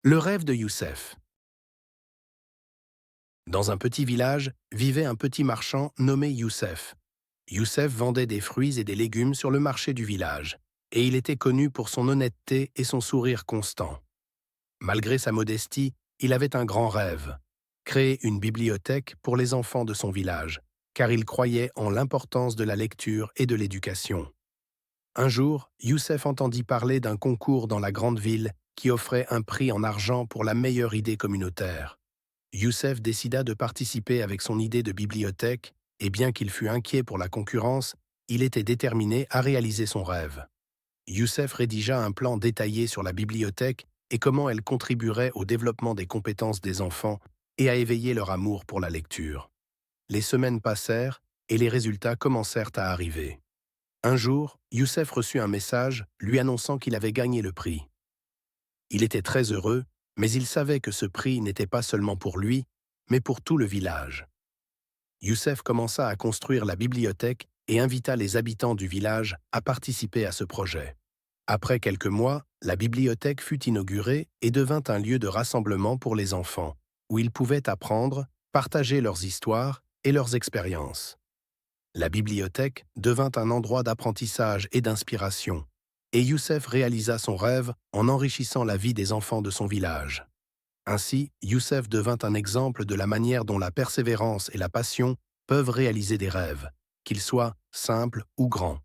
Le rêve de Youssef. Dans un petit village vivait un petit marchand nommé Youssef. Youssef vendait des fruits et des légumes sur le marché du village, et il était connu pour son honnêteté et son sourire constant. Malgré sa modestie, il avait un grand rêve, créer une bibliothèque pour les enfants de son village, car il croyait en l'importance de la lecture et de l'éducation. Un jour, Youssef entendit parler d'un concours dans la grande ville qui offrait un prix en argent pour la meilleure idée communautaire. Youssef décida de participer avec son idée de bibliothèque, et bien qu'il fût inquiet pour la concurrence, il était déterminé à réaliser son rêve. Youssef rédigea un plan détaillé sur la bibliothèque et comment elle contribuerait au développement des compétences des enfants et à éveiller leur amour pour la lecture. Les semaines passèrent et les résultats commencèrent à arriver. Un jour, Youssef reçut un message lui annonçant qu'il avait gagné le prix. Il était très heureux, mais il savait que ce prix n'était pas seulement pour lui, mais pour tout le village. Youssef commença à construire la bibliothèque et invita les habitants du village à participer à ce projet. Après quelques mois, la bibliothèque fut inaugurée et devint un lieu de rassemblement pour les enfants, où ils pouvaient apprendre, partager leurs histoires et leurs expériences. La bibliothèque devint un endroit d'apprentissage et d'inspiration, et Youssef réalisa son rêve en enrichissant la vie des enfants de son village. Ainsi, Youssef devint un exemple de la manière dont la persévérance et la passion peuvent réaliser des rêves, qu'ils soient simples ou grands.